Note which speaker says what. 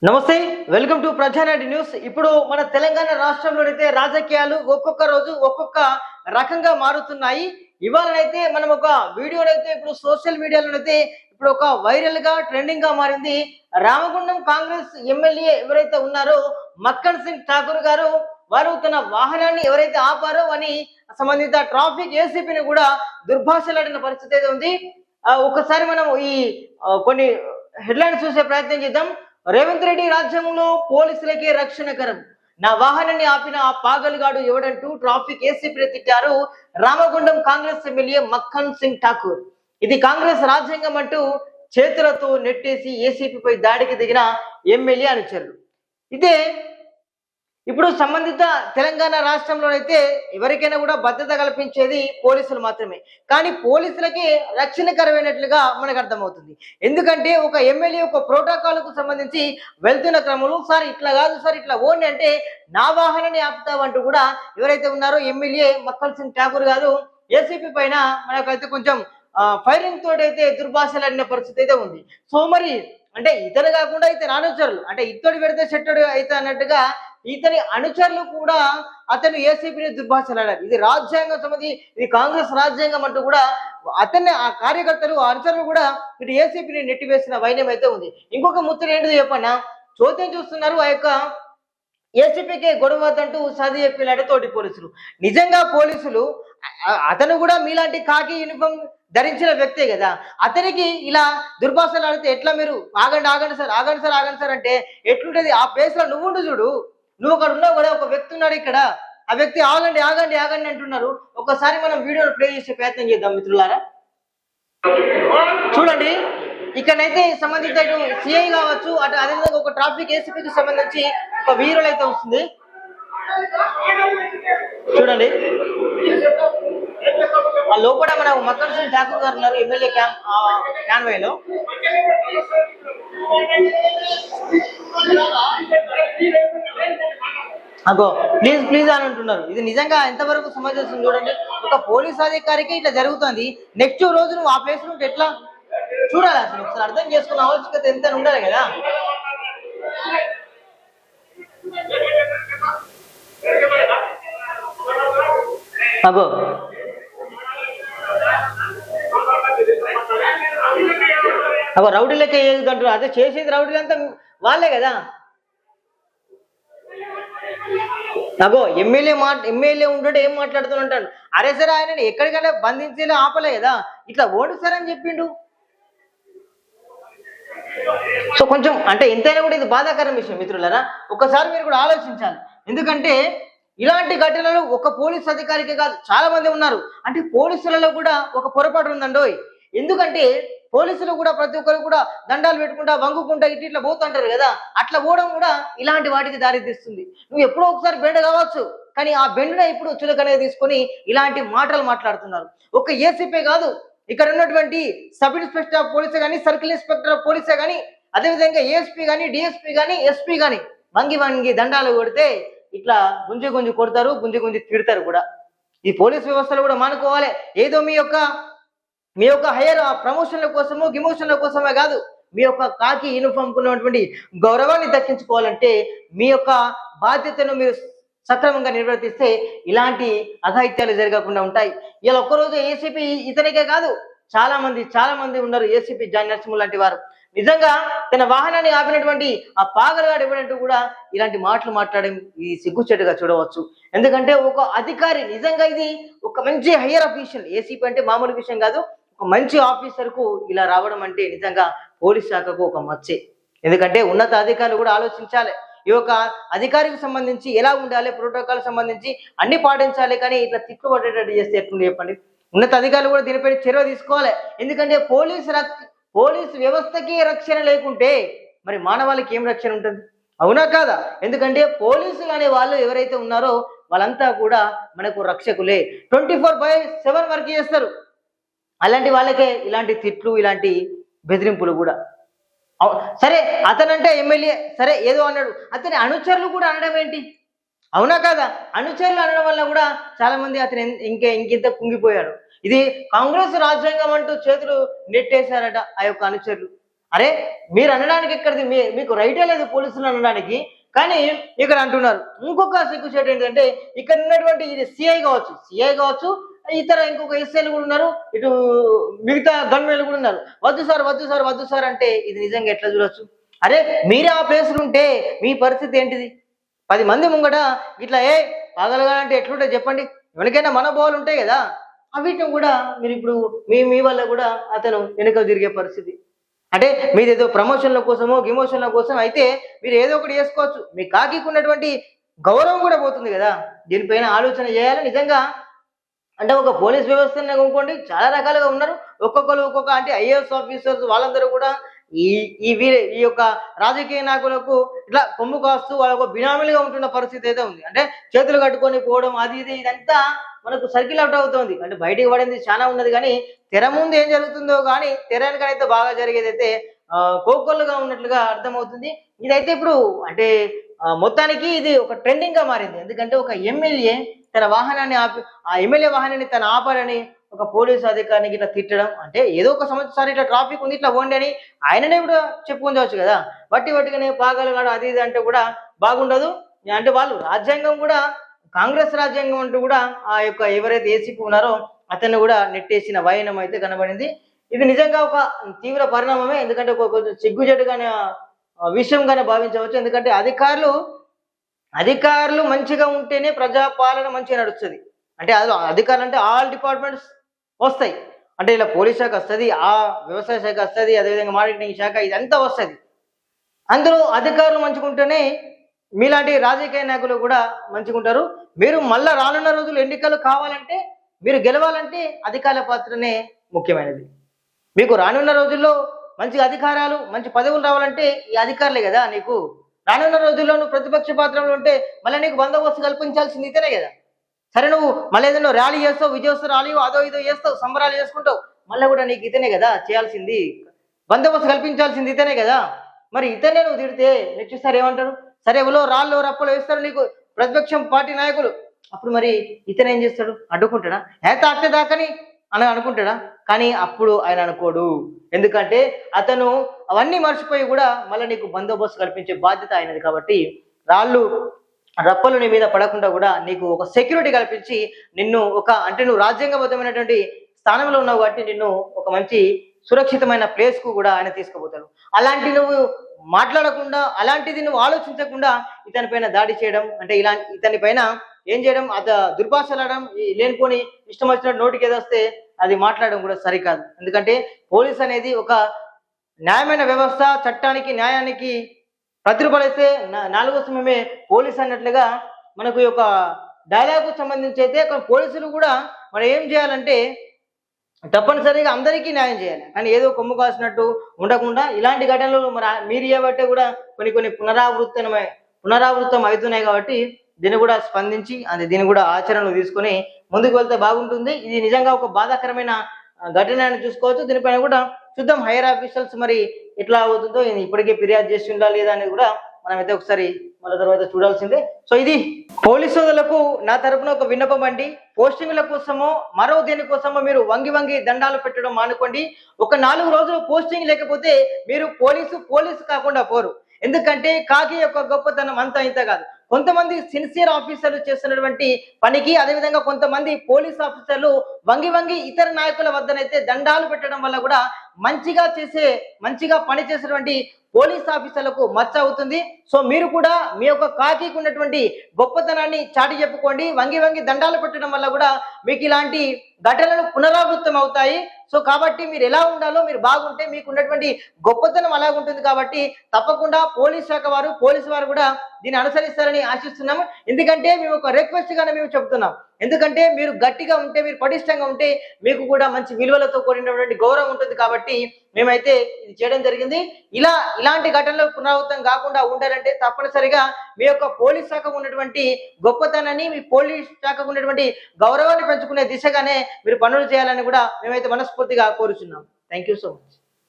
Speaker 1: నమస్తే, welcome to ప్రజానాటి news. ఇప్పుడు మన తెలంగాణ రాష్ట్రంలోనైతే రాజకీయాలు ఒక్కొక్క రోజు ఒక్కొక్క రకంగా మారుతున్నాయి. ఇవాళనైతే మనం ఒక వీడియోనైతే ఇప్పుడు సోషల్ మీడియాలోనైతే ఇప్పుడు ఒక వైరల్ గా ట్రెండింగ్ గా మారింది. రామగుండం కాంగ్రెస్ ఎమ్మెల్యే ఎవరైతే ఉన్నారో మక్కన్ సింగ్ ఠాకూర్ గారు, వారు తన వాహనాన్ని ఎవరైతే ఆపారో అని సంబంధిత ట్రాఫిక్ ఏసీపీని కూడా దుర్భాషలాడిన పరిస్థితి అయితే ఉంది. ఒకసారి మనం ఈ కొన్ని హెడ్లైన్స్ చూసే ప్రయత్నం చేద్దాం. రేవంత్ రెడ్డి రాజ్యంలో పోలీసులకే రక్షణకరం, నా వాహనాన్ని ఆపిన ఆ పాగలుగాడు ఎవడంటూ ట్రాఫిక్ ఏసీపీ తిట్టారు రామగుండం కాంగ్రెస్ ఎమ్మెల్యే మక్కన్ సింగ్ ఠాకూర్. ఇది కాంగ్రెస్ రాజ్యాంగం అంటూ చేతులతో నెట్టేసి ఏసీపీపై దాడికి దిగిన ఎమ్మెల్యే అనుచరులు. ఇదే ఇప్పుడు సంబంధిత తెలంగాణ రాష్ట్రంలోనైతే ఎవరికైనా కూడా భద్రత కల్పించేది పోలీసులు మాత్రమే. కానీ పోలీసులకి రక్షణకరమైనట్లుగా మనకు అర్థమవుతుంది. ఎందుకంటే ఒక ఎమ్మెల్యే ఒక ప్రోటోకాల్కు సంబంధించి వెళ్తున్న క్రమంలో సార్ ఇట్లా కాదు సార్ ఇట్లా ఓన్లీ అంటే నా వాహనాన్ని ఆపుతామంటూ కూడా ఎవరైతే ఉన్నారో ఎమ్మెల్యే మక్కన్ సింగ్ ఠాకూర్ గారు ఏసీపీ పైన మనకైతే కొంచెం ఫైరింగ్ తోటి అయితే దుర్భాషలాడిన పరిస్థితి అయితే ఉంది. సో మరి అంటే ఇతను కాకుండా ఇతని అనుచరులు, అంటే ఇతడు పెడితే చెట్టడు అయితే అన్నట్టుగా ఇతని అనుచరులు కూడా అతను ఏసీపీని దుర్భాషలాడారు. ఇది రాజ్యాంగం సంబంధి, ఇది కాంగ్రెస్ రాజ్యాంగం అంటూ కూడా అతన్ని ఆ కార్యకర్తలు అనుచరులు కూడా ఇటు ఏసీపీని నెట్టివేసిన వైన్యం అయితే ఉంది. ఇంకొక ముచ్చట ఏంటిది చెప్పన్నా, చోద్యం చూస్తున్నారు ఆ యొక్క ఏసీపీకే గొడవ అంటూ సది చెప్పిలాంటి తోటి పోలీసులు. నిజంగా పోలీసులు అతను కూడా మీలాంటి కాకి యూనిఫామ్ ధరించిన వ్యక్తే కదా, అతనికి ఇలా దుర్భాషలు ఆడితే ఎట్లా? మీరు ఆగండి ఆగండి సార్ ఆగండి సార్ ఆగండి సార్ అంటే ఎట్లుంటది? ఆ ప్లేస్ లో నువ్వు ఉండు చూడు, నువ్వు అక్కడ ఉన్నావు కదా, ఒక వ్యక్తి ఉన్నాడు ఇక్కడ, ఆ వ్యక్తి ఆగండి ఆగండి ఆగండి అంటున్నారు. ఒకసారి మనం వీడియోను ప్లే చేసే ప్రయత్నం చేద్దాం మిత్రులారా. చూడండి, ఇక్కడైతే సంబంధిత సిఐ కావచ్చు, అటు అదేవిధంగా ఒక ట్రాఫిక్ ఏసీపీకి సంబంధించి ఒక వీరులు అయితే వస్తుంది. చూడండి, ఆ లోపల మన మక్కన్ సింగ్ ఠాకూర్ గారు ఉన్నారు ఎమ్మెల్యే క్యాన్వేలో. అగో ప్లీజ్ ప్లీజ్ అని అంటున్నారు. ఇది నిజంగా ఎంతవరకు సమాజం చూడండి. ఒక పోలీస్ అధికారికి ఇట్లా జరుగుతుంది, నెక్స్ట్ రోజు నువ్వు ఆ ప్లేస్ నుండి ఎట్లా చూడాలి? అసలు ఒకసారి అర్థం చేసుకున్న ఆవశ్యకత ఎంత ఉండాలి కదా. అగో అగో రౌడీ లెక్క ఏది అంటారు, అదే చేసేది రౌడీలు అంతా వాళ్ళే కదా. అగో ఎమ్మెల్యే ఉంటాడు, ఏం మాట్లాడుతుంటాడు? అరే సరే ఆయన ఎక్కడికైనా బంధించేలా ఆపలే కదా, ఇట్లా ఓటు సార్ అని చెప్పిండు. సో కొంచెం అంటే ఎంతైనా కూడా ఇది బాధాకరం విషయం మిత్రులారా. ఒక్కసారి మీరు కూడా ఆలోచించాలి. ఎందుకంటే ఇలాంటి ఘటనలు ఒక పోలీస్ అధికారికి కాదు, చాలా మంది ఉన్నారు. అంటే పోలీసులలో కూడా ఒక పొరపాటు ఉందండోయ్. ఎందుకంటే పోలీసులు కూడా ప్రతి ఒక్కరు కూడా దండాలు పెట్టుకుంటా వంగుకుంటా ఇట్లా పోతుంటారు కదా, అట్లా పోవడం కూడా ఇలాంటి వాటికి దారి తీస్తుంది. నువ్వు ఎప్పుడో ఒకసారి బెండ కావచ్చు, కానీ ఆ బెండునే ఇప్పుడు చులకనే తీసుకొని ఇలాంటి మాటలు మాట్లాడుతున్నారు. ఒక ఏసీపీ కాదు, ఇక్కడ ఉన్నటువంటి సబ్ ఇన్స్పెక్టర్ ఆఫ్ పోలీసే కానీ, సర్కిల్ ఇన్స్పెక్టర్ ఆఫ్ పోలీసే కానీ, అదేవిధంగా ఏఎస్పీ కానీ, డిఎస్పీ కానీ, ఎస్పీ కానీ వంగి దండాలు కొడితే ఇట్లా గుంజి కొడతారు, గుంజి తిడతారు కూడా. ఈ పోలీస్ వ్యవస్థలు కూడా మానుకోవాలి. ఏదో మీ యొక్క హైయర్ ప్రమోషన్ల కోసమో గిమోషన్ల కోసమే కాదు, మీ యొక్క కాకి యూనిఫామ్ ఉన్నటువంటి గౌరవాన్ని దక్కించుకోవాలంటే మీ యొక్క బాధ్యతను మీరు సక్రమంగా నిర్వర్తిస్తే ఇలాంటి అఘాయిత్యాలు జరగకుండా ఉంటాయి. ఇలా ఒక్కరోజు ఏసీపీ ఇతనికే కాదు, చాలా మంది ఉన్నారు ఏసీపీ జాన్ నరసింహ లాంటి వారు. నిజంగా తన వాహనాన్ని ఆపినటువంటి ఆ పాగలగాడు ఇవ్వడంటూ కూడా ఇలాంటి మాటలు మాట్లాడడం ఈ సిగ్గుచెట్టుగా చూడవచ్చు. ఎందుకంటే ఒక అధికారి, నిజంగా ఇది ఒక మంచి హయ్యర్ అఫీషియల్, ఏసీపీ అంటే మామూలు విషయం కాదు, ఒక మంచి ఆఫీసర్ కు ఇలా రావడం అంటే నిజంగా పోలీస్ శాఖకు ఒక మచ్చే. ఎందుకంటే ఉన్నత అధికారులు కూడా ఆలోచించాలి. ఈ యొక్క అధికారికి సంబంధించి ఎలా ఉండాలి, ప్రోటోకాల్ సంబంధించి అన్ని పాటించాలి. కానీ ఇట్లా తిట్టుబడేటట్టు చేస్తే ఎట్లుండి చెప్పండి. ఉన్నత అధికారులు కూడా దీనిపై చర్య తీసుకోవాలి. ఎందుకంటే పోలీస్ వ్యవస్థకి రక్షణ లేకుంటే మరి మానవాళికి ఏం రక్షణ ఉంటుంది? అవునా కాదా? ఎందుకంటే పోలీసులు అనే వాళ్ళు ఎవరైతే ఉన్నారో వాళ్ళంతా కూడా మనకు రక్షకులే. 24/7 వర్క్ చేస్తారు. అలాంటి వాళ్ళకే ఇలాంటి తిట్లు, ఇలాంటి బెదిరింపులు కూడా. సరే అతనంటే ఎమ్మెల్యే సరే ఏదో అన్నాడు, అతని అనుచరులు కూడా అనడం ఏంటి? అవునా కాదా? అనుచరులు అనడం వల్ల కూడా చాలా మంది అతను ఇంకింత కుంగిపోయాడు. ఇది కాంగ్రెస్ రాజ్యాంగం అంటూ చేతులు నెట్టేశారట ఆ యొక్క అనుచరులు. అరే మీరు అనడానికి ఎక్కడిది, మీకు రైటే లేదు పోలీసులు అనడానికి. కానీ ఇక్కడ అంటున్నారు. ఇంకొక సిగ్గుచేటు ఏంటంటే ఇక్కడ ఉన్నటువంటి ఇది సిఐ కావచ్చు, ఇతర ఇంకొక ఎస్ఐలు కూడా ఉన్నారు, ఇటు మిగతా గన్మెన్లు కూడా ఉన్నారు. వద్దు సార్ వద్దు సార్ వద్దు సార్ అంటే ఇది నిజంగా ఎట్లా చూడొచ్చు? అరే మీరే ఆ ప్లేస్లు ఉంటే మీ పరిస్థితి ఏంటిది? 10 మంది ముంగట ఇట్లా పాగలగాలంటే ఎట్లుంటే చెప్పండి. ఎవరికైనా మనోభావాలు ఉంటాయి కదా, వీటిని కూడా మీరు ఇప్పుడు మీ వల్ల కూడా అతను వెనుక తిరిగే పరిస్థితి. అంటే మీరేదో ప్రమోషన్ల కోసమో గిమోషన్ల కోసం అయితే మీరు ఏదో ఒకటి చేసుకోవచ్చు, మీ కాకికి ఉన్నటువంటి గౌరవం కూడా పోతుంది కదా. దీనిపైన ఆలోచన చేయాలి నిజంగా. అంటే ఒక పోలీస్ వ్యవస్థనే అనుకోండి, చాలా రకాలుగా ఉన్నారు. ఒక్కొక్కరు ఒక్కొక్క అంటే ఐఏఎస్ ఆఫీసర్స్ వాళ్ళందరూ కూడా ఈ ఈ యొక్క రాజకీయ నాయకులకు ఇట్లా కొమ్ము కాస్తూ వాళ్ళకు బినామీలుగా ఉంటున్న పరిస్థితి అయితే ఉంది. అంటే చేతులు కట్టుకొని పోవడం అది ఇది ఇదంతా మనకు సర్కిల్ అవుట్ అవుతుంది. అంటే బయటికి పడింది చాలా ఉన్నది, కానీ తెర ముందు ఏం జరుగుతుందో కానీ తెర వెనకనైతే బాగా జరిగేది అయితే కోకొల్లుగా ఉన్నట్లుగా అర్థమవుతుంది. ఇదైతే ఇప్పుడు అంటే మొత్తానికి ఇది ఒక ట్రెండింగ్ గా మారింది. ఎందుకంటే ఒక ఎమ్మెల్యే తన వాహనాన్ని ఆ ఎమ్మెల్యే వాహనాన్ని తను ఆపాలని ఒక పోలీసు అధికారికి ఇట్లా తిట్టడం, అంటే ఏదో ఒక సంవత్సరం ఇట్లా ట్రాఫిక్ ఉంది ఇట్లా పోండి అని ఆయననే కూడా చెప్పుకుందావచ్చు కదా. వట్టిగానే పాగలగాడు అది ఇది అంటే కూడా బాగుండదు. అంటే వాళ్ళు రాజ్యాంగం కూడా కాంగ్రెస్ రాజ్యాంగం అంటూ కూడా ఆ యొక్క ఎవరైతే ఏసీపీ ఉన్నారో అతన్ని కూడా నెట్టేసిన వైనం అయితే కనబడింది. ఇది నిజంగా ఒక తీవ్ర పరిణామమే. ఎందుకంటే కొంచెం సిగ్గుజెట్టుగానే విషయంగానే భావించవచ్చు. ఎందుకంటే అధికారులు మంచిగా ఉంటేనే ప్రజాపాలన మంచిగా నడుస్తుంది. అంటే అది అధికారులు అంటే ఆల్ డిపార్ట్మెంట్స్ వస్తాయి. అంటే ఇలా పోలీస్ శాఖ వస్తుంది, ఆ వ్యవసాయ శాఖ వస్తుంది, అదేవిధంగా మార్కెటింగ్ శాఖ, ఇదంతా వస్తుంది. అందులో అధికారులు మంచిగుంటేనే మీలాంటి రాజకీయ నాయకులు కూడా మంచిగుంటారు. మీరు మళ్ళా రానున్న రోజులు ఎన్నికలు కావాలంటే, మీరు గెలవాలంటే అధికారుల పాత్రనే ముఖ్యమైనది. మీకు రానున్న రోజుల్లో మంచి అధికారాలు మంచి పదవులు రావాలంటే ఈ అధికారులే కదా. నీకు రానున్న రోజుల్లో నువ్వు ప్రతిపక్ష పాత్రలో ఉంటే మళ్ళీ నీకు బందోబస్తు కల్పించాల్సింది ఇతనే కదా. సరే నువ్వు మళ్ళీ ఏదైనా ర్యాలీ చేస్తావు, విజయోత్సవ ర్యాలీ అదో ఇదో చేస్తావు, సంబరాలు చేసుకుంటావు, మళ్ళీ కూడా నీకు ఇతనే కదా చేయాల్సింది, బందోబస్తు కల్పించాల్సింది ఇతనే కదా. మరి ఇతనే నువ్వు తిడితే నెక్స్ట్ సార్ ఏమంటారు? సరే ఎవరో రాళ్ళు రప్పలు వేస్తారు నీకు ప్రతిపక్షం పార్టీ నాయకులు, అప్పుడు మరి ఇతను ఏం చేస్తాడు? అడ్డుకుంటాడా? తాకితే దాకని అని అనుకుంటాడా? కానీ అప్పుడు ఆయన అనుకోడు. ఎందుకంటే అతను అవన్నీ మర్చిపోయి కూడా మళ్ళీ నీకు బందోబస్తు కల్పించే బాధ్యత అయినది. కాబట్టి రాళ్ళు రప్పలు నీ మీద పడకుండా కూడా నీకు ఒక సెక్యూరిటీ కల్పించి నిన్ను అంటే నువ్వు రాజ్యాంగబద్ధమైనటువంటి స్థానంలో ఉన్నావు కాబట్టి నిన్ను ఒక మంచి సురక్షితమైన ప్లేస్ కు కూడా ఆయన తీసుకుపోతాడు. అలాంటి నువ్వు మాట్లాడకుండా, అలాంటిది నువ్వు ఆలోచించకుండా ఇతని పైన దాడి చేయడం, అంటే ఇతని పైన ఏం చేయడం, దుర్భాషలాడడం, లేనిపోని ఇష్టం వచ్చినట్టు నోటికి ఏదొస్తే అది మాట్లాడడం కూడా సరికాదు. ఎందుకంటే పోలీస్ అనేది ఒక న్యాయమైన వ్యవస్థ, చట్టానికి న్యాయానికి ప్రతిరూపలేస్తే నాలుగో సమయమే పోలీస్ అన్నట్లుగా మనకు ఒక డైలాగ్కు సంబంధించి అయితే పోలీసులు కూడా మనం ఏం చేయాలంటే తప్పనిసరిగా అందరికీ న్యాయం చేయాలి. కానీ ఏదో కొమ్ము కాసినట్టు ఉండకుండా ఇలాంటి ఘటనలు మీరు చేయబట్టే కూడా కొన్ని పునరావృతం అవుతున్నాయి. కాబట్టి దీన్ని కూడా స్పందించి దీన్ని కూడా ఆచరణలు తీసుకొని ముందుకు వెళ్తే బాగుంటుంది. ఇది నిజంగా ఒక బాధాకరమైన ఘటన అని చూసుకోవచ్చు. దీనిపైన కూడా చూద్దాం హైయర్ ఆఫీసర్స్ మరి ఎట్లా అవుతుందో, ఇప్పటికే ఫిర్యాదు చేసి ఉండాలి లేదా అనేది కూడా మనమైతే ఒకసారి మళ్ళీ తర్వాత చూడాల్సిందే. సో ఇది పోలీసు సోదరులకు నా తరపున ఒక విన్నపం అండి. పోస్టింగ్ల కోసమో మరో దేనికోసమో మీరు వంగి దండాలు పెట్టడం మానుకోండి. ఒక 4 రోజులు పోస్టింగ్ లేకపోతే మీరు పోలీసు కాకుండా పోరు. ఎందుకంటే కాకి యొక్క గొప్పతనం అంతా ఇంత కాదు. కొంతమంది సిన్సియర్ ఆఫీసర్లు చేస్తున్నటువంటి పనికి, అదేవిధంగా కొంతమంది పోలీస్ ఆఫీసర్లు వంగి ఇతర నాయకుల వద్దనైతే దండాలు పెట్టడం వల్ల కూడా మంచిగా పనిచేసేటువంటి పోలీస్ ఆఫీసర్లకు మచ్చ అవుతుంది. సో మీరు కూడా మీ యొక్క కాకికి ఉన్నటువంటి గొప్పతనాన్ని చాటి చెప్పుకోండి. వంగి దండాలు పెట్టడం వల్ల కూడా మీకు ఇలాంటి ఘటనలు పునరావృతం అవుతాయి. సో కాబట్టి మీరు ఎలా ఉండాలో మీరు బాగుంటే మీకు ఉన్నటువంటి గొప్పతనం అలాగ ఉంటుంది. కాబట్టి తప్పకుండా పోలీసు వారు కూడా దీన్ని అనుసరిస్తారని ఆశిస్తున్నాము. ఎందుకంటే మేము ఒక రిక్వెస్ట్ గానే మేము చెప్తున్నాం. ఎందుకంటే మీరు గట్టిగా ఉంటే, మీరు పటిష్టంగా ఉంటే మీకు కూడా మంచి విలువలతో కూడినటువంటి గౌరవం ఉంటుంది. కాబట్టి మేమైతే ఇది చేయడం జరిగింది. ఇలాంటి ఘటనలు పునరావృతం కాకుండా ఉండాలంటే తప్పనిసరిగా మీ యొక్క పోలీస్ శాఖకు ఉన్నటువంటి గొప్పతనాన్ని, మీ పోలీస్ శాఖకు ఉన్నటువంటి గౌరవాన్ని పెంచుకునే దిశగానే మీరు పనులు చేయాలని కూడా మేమైతే మనస్ఫూర్తిగా కోరుచున్నాం. Thank you so much.